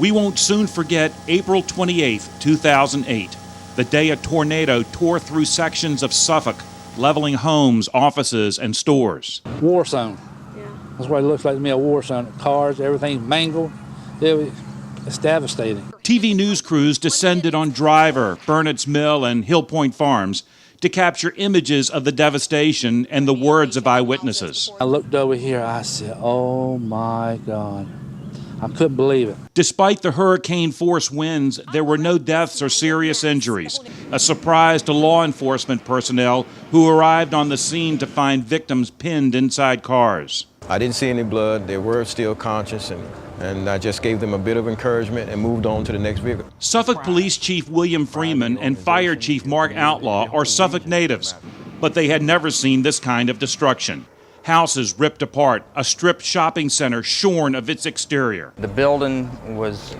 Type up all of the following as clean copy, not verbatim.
We won't soon forget April 28, 2008, the day a tornado tore through sections of Suffolk, leveling homes, offices, and stores. War zone. Yeah. That's what it looks like to me, a war zone. Cars, everything's mangled. It's devastating. TV news crews descended on Driver, Burnett's Mill, and Hill Point Farms to capture images of the devastation and the words of eyewitnesses. I looked over here, I said, oh my God. I couldn't believe it. Despite the hurricane-force winds, there were no deaths or serious injuries, a surprise to law enforcement personnel who arrived on the scene to find victims pinned inside cars. I didn't see any blood. They were still conscious, and I just gave them a bit of encouragement and moved on to the next vehicle. Suffolk Police Chief William Freeman and Fire Chief Mark Outlaw are Suffolk natives, but they had never seen this kind of destruction. Houses ripped apart, a stripped shopping center shorn of its exterior. The building was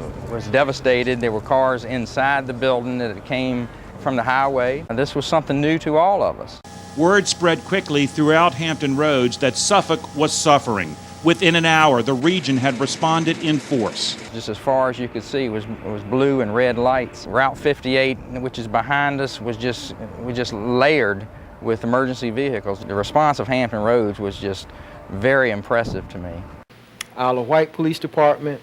devastated. There were cars inside the building that came from the highway. And this was something new to all of us. Word spread quickly throughout Hampton Roads that Suffolk was suffering. Within an hour, the region had responded in force. Just as far as you could see was blue and red lights. Route 58, which is behind us, was just layered with emergency vehicles. The response of Hampton Roads was just very impressive to me. Isle of Wight Police Department,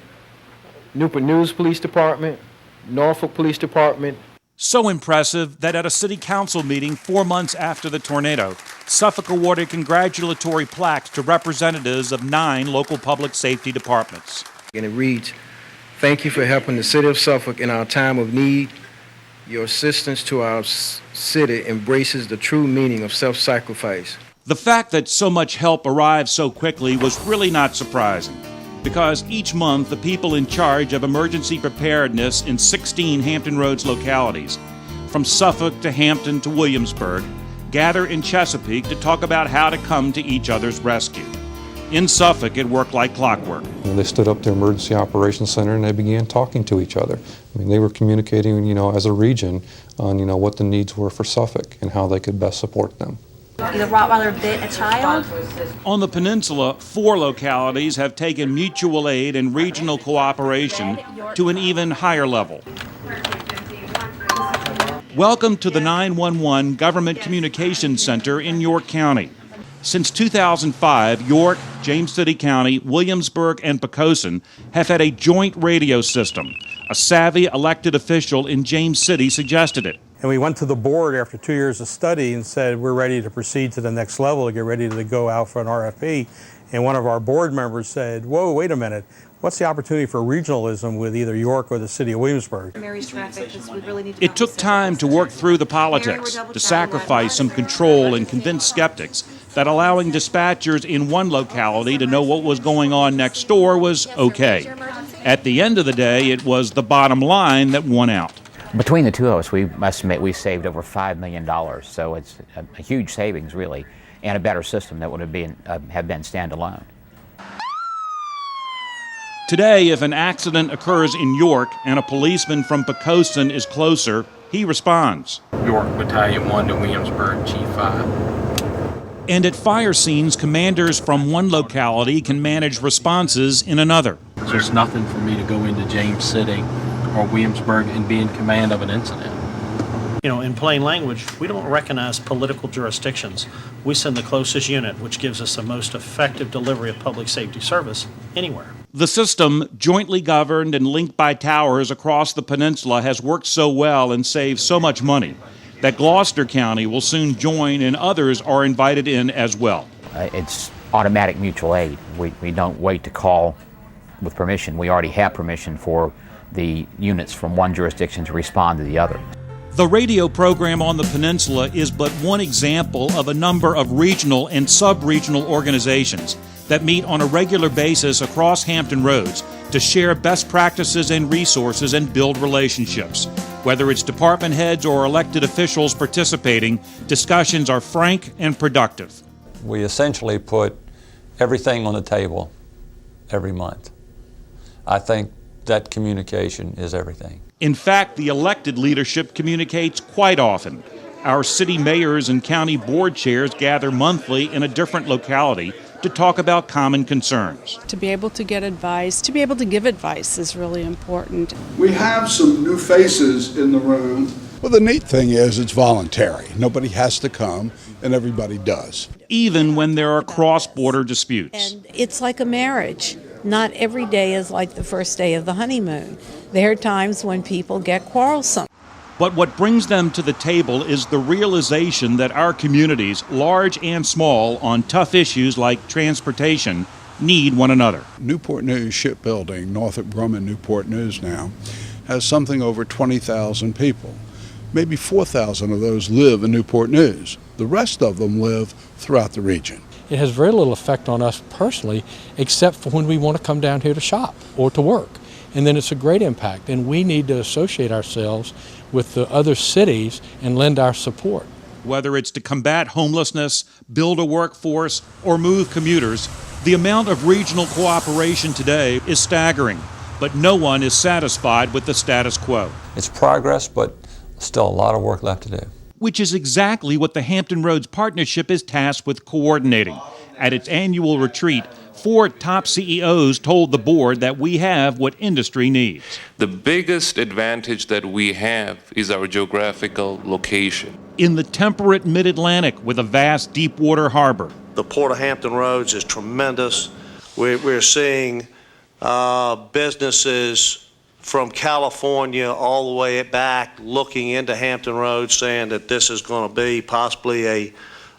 Newport News Police Department, Norfolk Police Department. So impressive that at a city council meeting 4 months after the tornado, Suffolk awarded congratulatory plaques to representatives of 9 local public safety departments. And it reads, "Thank you for helping the city of Suffolk in our time of need. Your assistance to our city embraces the true meaning of self-sacrifice." The fact that so much help arrived so quickly was really not surprising, because each month the people in charge of emergency preparedness in 16 Hampton Roads localities, from Suffolk to Hampton to Williamsburg, gather in Chesapeake to talk about how to come to each other's rescue. In Suffolk, it worked like clockwork. They stood up their emergency operations center and they began talking to each other. I mean, they were communicating, as a region on, what the needs were for Suffolk and how they could best support them. The Rottweiler bit a child. On the peninsula, 4 localities have taken mutual aid and regional cooperation to an even higher level. Welcome to the 911 Government Communications Center in York County. Since 2005, York, James City County, Williamsburg, and Poquoson have had a joint radio system. A savvy elected official in James City suggested it. And we went to the board after 2 years of study and said, we're ready to proceed to the next level, to get ready to go out for an RFP. And one of our board members said, whoa, wait a minute. What's the opportunity for regionalism with either York or the city of Williamsburg? It took time to work through the politics, to sacrifice some control and convince skeptics that allowing dispatchers in one locality to know what was going on next door was okay. At the end of the day, it was the bottom line that won out. Between the two of us, we estimate we saved over $5 million, so it's a huge savings, really, and a better system that would have been standalone. Today, if an accident occurs in York and a policeman from Poquoson is closer, he responds. York Battalion 1 to Williamsburg, Chief 5. And at fire scenes, commanders from one locality can manage responses in another. There's nothing for me to go into James City or Williamsburg and be in command of an incident. In plain language, we don't recognize political jurisdictions. We send the closest unit, which gives us the most effective delivery of public safety service anywhere. The system, jointly governed and linked by towers across the peninsula, has worked so well and saved so much money that Gloucester County will soon join, and others are invited in as well. It's automatic mutual aid. We don't wait to call with permission. We already have permission for the units from one jurisdiction to respond to the other. The radio program on the peninsula is but one example of a number of regional and sub-regional organizations that meet on a regular basis across Hampton Roads to share best practices and resources and build relationships. Whether it's department heads or elected officials participating, discussions are frank and productive. We essentially put everything on the table every month. I think that communication is everything. In fact, the elected leadership communicates quite often. Our city mayors and county board chairs gather monthly in a different locality to talk about common concerns. To be able to get advice, to be able to give advice is really important. We have some new faces in the room. Well, the neat thing is it's voluntary. Nobody has to come, and everybody does. Even when there are cross-border disputes. And it's like a marriage. Not every day is like the first day of the honeymoon. There are times when people get quarrelsome. But what brings them to the table is the realization that our communities, large and small, on tough issues like transportation, need one another. Newport News Shipbuilding, Northrop Grumman Newport News now, has something over 20,000 people. Maybe 4,000 of those live in Newport News. The rest of them live throughout the region. It has very little effect on us personally, except for when we want to come down here to shop or to work. And then it's a great impact, and we need to associate ourselves with the other cities and lend our support. Whether it's to combat homelessness, build a workforce, or move commuters, the amount of regional cooperation today is staggering, but no one is satisfied with the status quo. It's progress, but still a lot of work left to do. Which is exactly what the Hampton Roads Partnership is tasked with coordinating. At its annual retreat, 4 top CEOs told the board that we have what industry needs. The biggest advantage that we have is our geographical location. In the temperate mid-Atlantic with a vast deep water harbor. The Port of Hampton Roads is tremendous. We're seeing businesses from California all the way back looking into Hampton Roads saying that this is going to be possibly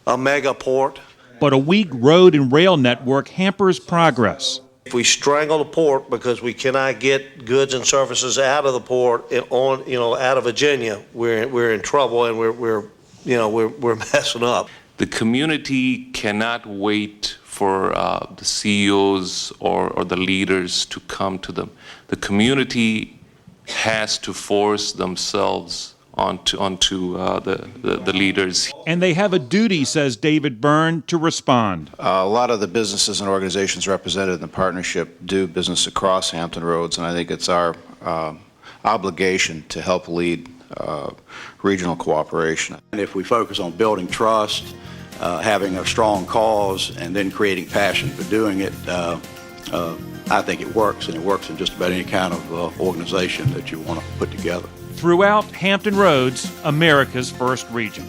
a mega port. But a weak road and rail network hampers progress. If we strangle the port because we cannot get goods and services out of the port out of Virginia, we're in trouble, and we're messing up. The community cannot wait for the CEOs or the leaders to come to them. The community has to force themselves onto the leaders. And they have a duty, says David Byrne, to respond. A lot of the businesses and organizations represented in the partnership do business across Hampton Roads, and I think it's our obligation to help lead regional cooperation. And if we focus on building trust, having a strong cause, and then creating passion for doing it, I think it works, and it works in just about any kind of organization that you want to put together. Throughout Hampton Roads, America's first region.